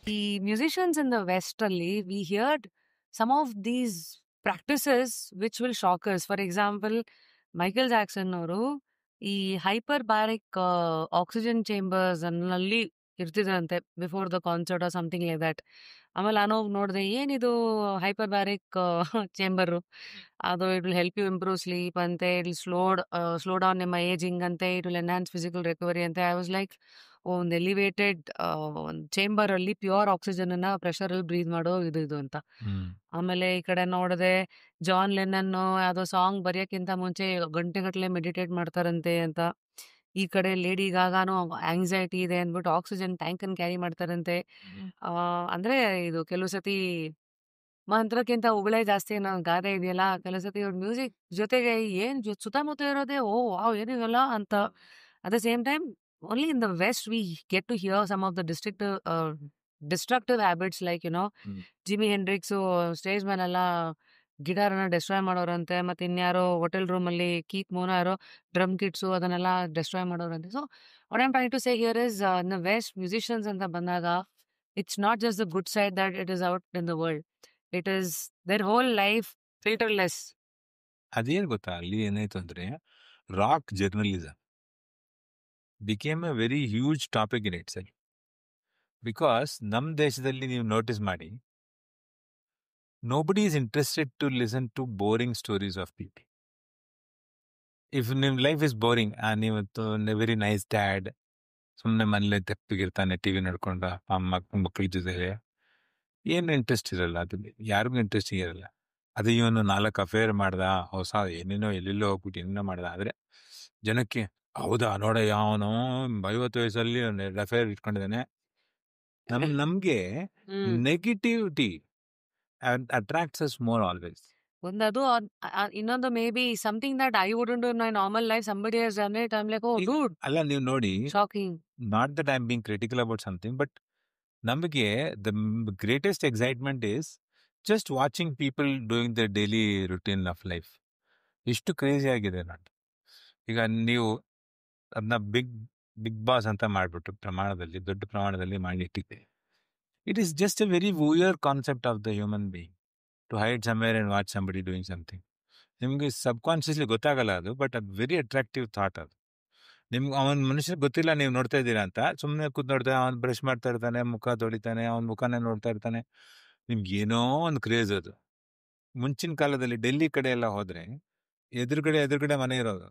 The musicians in the West, we heard some of these practices which will shock us. For example, Michael Jackson ಅವರು ಈ hyperbaric oxygen chambers ಅನ್ನಲ್ಲಿ ಇರ್ತಿದ್ರಂತೆ before the concert or something like that. ಆಮೇಲೆ ನಾನು ನೋಡಿದೆ ಏನಿದು hyperbaric chamber, ಅದು it will help you improve sleep ಅಂತೆ, ಇಟ್ ವಿಲ್ ಸ್ಲೋ ಡೌನ್ ನಿಮ್ಮ ಏಜಿಂಗ್ ಅಂತೆ, it will enhance physical recovery ಅಂತೆ. ಐ ವಾಸ್ ಲೈಕ್ ಒಂದು ಎಲಿವೇಟೆಡ್ ಒಂದು ಚೇಂಬರ್ ಅಲ್ಲಿ ಪ್ಯೂರ್ ಆಕ್ಸಿಜನ್ ಅನ್ನ ಪ್ರೆಷರ್ ಅಲ್ಲಿ ಬ್ರೀತ್ ಮಾಡೋ ಇದು ಅಂತ. ಆಮೇಲೆ ಈ ಕಡೆ ನೋಡಿದೆ ಜಾನ್ ಲೆನ್ನನ್ ಯಾವ್ದೋ ಸಾಂಗ್ ಬರೆಯಕ್ಕಿಂತ ಮುಂಚೆ ಗಂಟೆಗಟ್ಟಲೆ ಮೆಡಿಟೇಟ್ ಮಾಡ್ತಾರಂತೆ ಅಂತ. ಈ ಕಡೆ ಲೇಡಿ ಗಾಗಾನು ಆಂಗ್ಸೈಟಿ ಇದೆ ಅಂದ್ಬಿಟ್ಟು ಆಕ್ಸಿಜನ್ ಟ್ಯಾಂಕ್ ಅನ್ನು ಕ್ಯಾರಿ ಮಾಡ್ತಾರಂತೆ. ಅಂದ್ರೆ ಇದು ಕೆಲವು ಸತಿ ಮಂತ್ರಕ್ಕಿಂತ ಉಗುಳೇ ಜಾಸ್ತಿ ಅನ್ನೋ ಗಾದೆ ಇದೆಯಲ್ಲ, ಕೆಲವು ಸತಿ ಇವ್ರ ಮ್ಯೂಸಿಕ್ ಜೊತೆಗೆ ಏನ್ ಸುತ್ತಮುತ್ತ ಇರೋದೇ ಓ ವಾವ್ ಏನಿವಲ್ಲ ಅಂತ. At the same time only in the West we get to hear some of the destructive habits like Jimi Hendrix stage ಮೇಲೆಲ್ಲ ಗಿಟಾರನ್ನ ಡೆಸ್ಟ್ರಾಯ್ ಮಾಡೋರಂತೆ, ಮತ್ತೆ ಇನ್ಯಾರೋ ಹೋಟೆಲ್ ರೂಮಲ್ಲಿ ಕೀತ್ ಮೋನೋ ಯಾರೋ ಡ್ರಮ್ ಕಿಟ್ಸು ಅದನ್ನೆಲ್ಲ ಡೆಸ್ಟ್ರಾಯ್ ಮಾಡೋರಂತೆ. So what I'm trying to say here is in the west musicians ಅಂತ ಬಂದಾಗ it's not just the good side that it is out in the world, it is their whole life filterless. ಅದೇನು ಗೊತ್ತಾ, ಅಲ್ಲಿ ಏನಾಯ್ತು ಅಂದ್ರೆ rock journalism became a very huge topic in itself. Because ನಮ್ಮ ದೇಶದಲ್ಲಿ ನೀವು ನೋಟಿಸ್ ಮಾಡಿ, nobody is interested to listen to boring stories of people. If ನಿಮ್ಮ ಲೈಫ್ ಇಸ್ ಬೋರಿಂಗ್, ನೀವತ್ತು ವೆರಿ ನೈಸ್ ಡ್ಯಾಡ್, ಸುಮ್ಮನೆ ಮನೇಲಿ ತೆಪ್ಪಿಗಿರ್ತಾನೆ ಟಿವಿ ನೋಡ್ಕೊಂಡ ಮಕ್ಕಳ ಜೊತೆ, ಏನು ಇಂಟ್ರೆಸ್ಟ್ ಇರಲ್ಲ, ಅದು ಯಾರಿಗೂ ಇಂಟ್ರೆಸ್ಟ್ ಇರಲ್ಲ. ಅದು ಇವನು 4 ಅಫೇರ್ ಮಾಡ್ದ, ಹೊಸ ಏನೇನೋ ಎಲ್ಲೆಲ್ಲೋ ಹೋಗ್ಬಿಟ್ಟು ಏನೇನೋ ಮಾಡ್ದ. ಆದರೆ ಜನಕ್ಕೆ ಹೌದಾ ನೋಡ ಯಾವನು 50 ವಯಸ್ಸಲ್ಲಿ ಅಫೇರ್ ಇಟ್ಕೊಂಡಿದ್ದಾನೆ. ನಮ್ಗೆ negativity attracts us more always. ಒಂದದು ಇನ್ನೊಂದು maybe something that I wouldn't do in my normal life, somebody has done it, I'm like, oh dude. ಅಲ್ಲ ನೀವು ನೋಡಿ, shocking. Not that I am being critical about something, but ನಮಗೆ the greatest excitement is just watching people doing the daily routine of life. ಇಷ್ಟು crazy ಆಗಿದೆ not. ಈಗ ನೀವು ಅದನ್ನ big boss ಅಂತ ಮಾಡ್ಬಿಟ್ಟು ದೊಡ್ಡ ಪ್ರಮಾಣದಲ್ಲಿ ಮಾಡಿಟ್ಟಿದೆ. It is just a very voyeur concept of the human being to hide somewhere and watch somebody doing something. ನಿಮ್ಗೆ ಸಬ್ಕಾನ್ಷಿಯಸ್ಲಿ ಗೊತ್ತಾಗಲ್ಲ ಅದು, ಬಟ್ ಅದು ವೆರಿ ಅಟ್ರಾಕ್ಟಿವ್ ಥಾಟ್. ಅದು ನಿಮ್ಗೆ ಅವನ ಮನುಷ್ಯನಿಗೆ ಗೊತ್ತಿಲ್ಲ ನೀವು ನೋಡ್ತಾ ಇದ್ದೀರಾ ಅಂತ, ಸುಮ್ಮನೆ ಕೂತ್ ನೋಡ್ತಾನೆ, ಅವ್ನು ಬ್ರಷ್ ಮಾಡ್ತಾ ಇರ್ತಾನೆ, ಮುಖ ತೊಳಿತಾನೆ, ಅವ್ನ ಮುಖನೇ ನೋಡ್ತಾ ಇರ್ತಾನೆ. ನಿಮ್ಗೆ ಏನೋ ಒಂದು ಕ್ರೇಜ್ ಅದು. ಮುಂಚಿನ ಕಾಲದಲ್ಲಿ ಡೆಲ್ಲಿ ಕಡೆ ಎಲ್ಲ ಹೋದ್ರೆ ಎದುರುಗಡೆ ಮನೆ ಇರೋದು.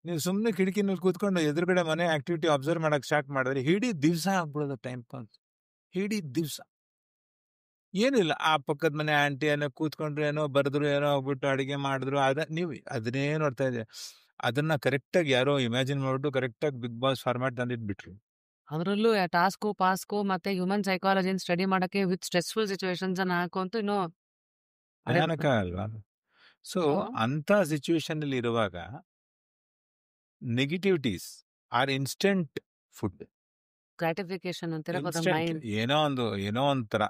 ನೀವು ಸುಮ್ಮನೆ ಕಿಟಕಿನಲ್ಲಿ ಕೂತ್ಕೊಂಡು ಎದುರುಗಡೆ ಮನೆ ಆಕ್ಟಿವಿಟಿ ಅಬ್ಸರ್ವ್ ಮಾಡಕ್ ಸ್ಟಾರ್ಟ್ ಮಾಡಿದ್ರೆ ಇಡೀ ದಿವ್ಸ ಆಗ್ಬಿಡೋದು ಟೈಮ್ ಪಾಸ್. ಇಡೀ ದಿವ್ಸ ಏನಿಲ್ಲ, ಆ ಪಕ್ಕದ ಮನೆ ಆಂಟಿ ಏನೋ ಕೂತ್ಕೊಂಡ್ರು, ಏನೋ ಬರೆದ್ರು, ಏನೋ ಹೋಗ್ಬಿಟ್ಟು ಅಡಿಗೆ ಮಾಡಿದ್ರು, ನೀವು ಅದನ್ನೇ ನೋಡ್ತಾ ಇದ್ದೀರಿ. ಅದನ್ನ ಕರೆಕ್ಟಾಗಿ ಯಾರೋ ಇಮ್ಯಾಜಿನ್ ಮಾಡ್ಬಿಟ್ಟು ಕರೆಕ್ಟಾಗಿ ಬಿಗ್ ಬಾಸ್ ಫಾರ್ಮ್ಯಾಟ್ ತಂದಿಟ್ಬಿಟ್ರು. ಅದರಲ್ಲೂ ಟಾಸ್ಕು ಪಾಸ್ಕು ಮತ್ತೆ ಹ್ಯೂಮನ್ ಸೈಕಾಲಜಿನ ಸ್ಟಡಿ ಮಾಡಕ್ಕೆ ವಿತ್ ಸ್ಟ್ರೆಸ್ಫುಲ್ ಸಿಚುವೇಶನ್ಸ್ ಅನ್ನ ಹಾಕುವಂತೂ ಇನ್ನೂ ಭಯಾನಕ ಅಲ್ವಾ? ಸೊ ಅಂತ ಸಿಚುವೇಶನ್ ಅಲ್ಲಿ ಇರುವಾಗ negativities are instant food, gratification ಅಂತೀರ, ಏನೋ ಒಂಥರ.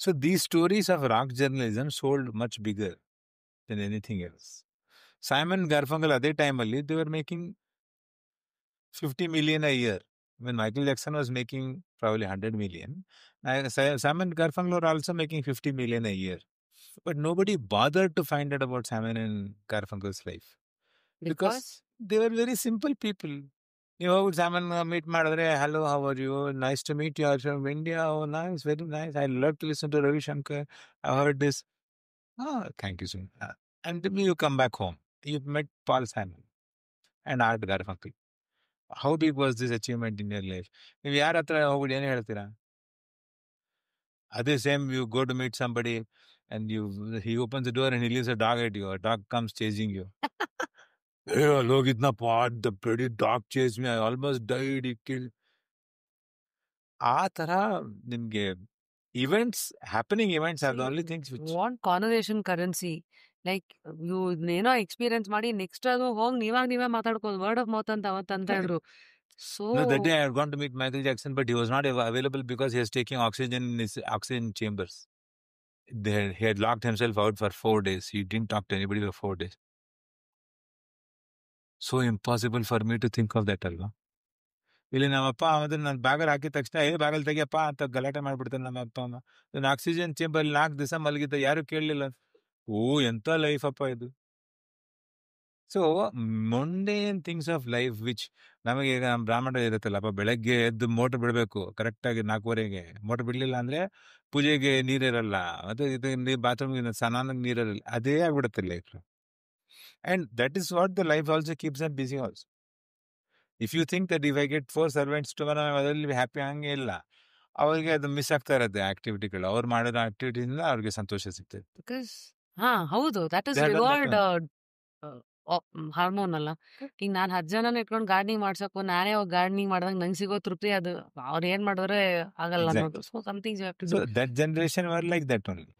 So these stories of rock journalism sold much bigger than anything else. Simon Garfunkel ಅದೇ ಟೈಮಲ್ಲಿ they were making 50 million a year. When Michael Jackson was making probably 100 million, Simon Garfunkel were also making 50 million a year. But nobody bothered to find out about Simon and Garfunkel's life. Because they were very simple people. You know, Simon meet ಮಾಡಿದ್ರೆ, hello, how are you? Nice to meet you. I'm from India. Oh, nice, very nice. I love to listen to Ravi Shankar. I heard this. Oh, thank you so much. And then you come back home. You've met Paul Simon and Art Garfunkel. How big was this achievement in your life? ನೀವು ಯಾರ ಹತ್ರ ಹೋಗ್ಬಿಟ್ಟು ಏನು ಹೇಳ್ತೀರಾ? ಅದೇ same you go to meet somebody and he opens the door and he leaves a dog at you. A dog comes chasing you. Hey, look, itna part, the pretty dog chased me. I almost died. He killed. ಆ ತರ ನಿಮ್ಗೆ happening events are the only things which want conversation currency. Like ನೀವು ಏನೋ experience ಮಾಡಿ next ಅದು ಹೋಗಿ ನೀವೇ ಮಾತಾಡ್ಕೋದು, word of mouth ಅಂತ ಇದ್ರು. So no, that day I had gone to meet Michael Jackson, but he was not available because he was taking oxygen in his oxygen chambers. He had locked himself out for 4 days. He didn't talk to anybody for 4 days. So impossible for me to think of that, alva. ಇಲ್ಲಿ ನಮ್ಮಪ್ಪ ಅದನ್ನ ನಾನು ಬ್ಯಾಗಲ್ಲಿ ಹಾಕಿದ ತಕ್ಷಣ ಬ್ಯಾಗಲ್ಲಿ ತೆಗಿಯಪ್ಪ ಅಂತ ಗಲಾಟೆ ಮಾಡ್ಬಿಡ್ತಾರೆ ನಮ್ಮ ಅಪ್ಪ ಅಮ್ಮ. ನಾನು ಆಕ್ಸಿಜನ್ ಚೇಂಬರ್ 4 ದಿವಸ ಮಲಗಿದ್ದ, ಯಾರು ಕೇಳಲಿಲ್ಲ. ಓ ಎಂತ ಲೈಫ್ ಅಪ್ಪ ಇದು. So mundane things of life which ನಮಗೆ ಈಗ ನಮ್ಮ ಬ್ರಾಹ್ಮಣ ಇರುತ್ತಲ್ಲಪ್ಪ, ಬೆಳಗ್ಗೆ ಎದ್ದು ಮೋಟರ್ ಬಿಡಬೇಕು ಕರೆಕ್ಟಾಗಿ 4:15ಗೆ. ಮೋಟರ್ ಬಿಡಲಿಲ್ಲ ಅಂದ್ರೆ ಪೂಜೆಗೆ ನೀರಿರಲ್ಲ, ಅದು ಇದು ಬಾತ್ರೂಮ್ಗೆ ಸ್ನಾನಕ್ಕೆ ನೀರಿರಲ್ಲ, ಅದೇ ಆಗ್ಬಿಡುತ್ತೆ life. And that is what the life also keeps up busy also. If you think that if I get 4 servants tomorrow ಅದರಲ್ಲಿ ಹ್ಯಾಪಿ, ಹಂಗೆ ಇಲ್ಲ. ಅವ್ರಿಗೆ ಅದು ಮಿಸ್ ಆಗ್ತಾ ಇರುತ್ತೆ ಆಕ್ಟಿವಿಟಿಗಳು. ಅವ್ರು ಮಾಡಿರೋ ಆಕ್ಟಿವಿಟಿಯಿಂದ ಅವ್ರಿಗೆ ಸಂತೋಷ ಸಿಗ್ತದೆ. ಬಿಕಾಸ್ ಹೌದು, that is They have done that reward hormone ಅಲ್ಲ. ಈಗ ನಾನು 10 ಜನನ ಇಟ್ಕೊಂಡು ಗಾರ್ಡನಿಂಗ್ ಮಾಡ್ಸಕ್ಕೂ ನಾನೇ ಹೋಗಿ ಗಾರ್ಡನಿಂಗ್ ಮಾಡ್ದಂಗೆ ನಂಗೆ ಸಿಗೋ ತೃಪ್ತಿ ಅದು ಅವ್ರು ಏನ್ ಮಾಡಿದ್ರೆ ಆಗಲ್ಲ Exactly. ಅನ್ನೋದು. So somethings you have to So do. that generation were like that only.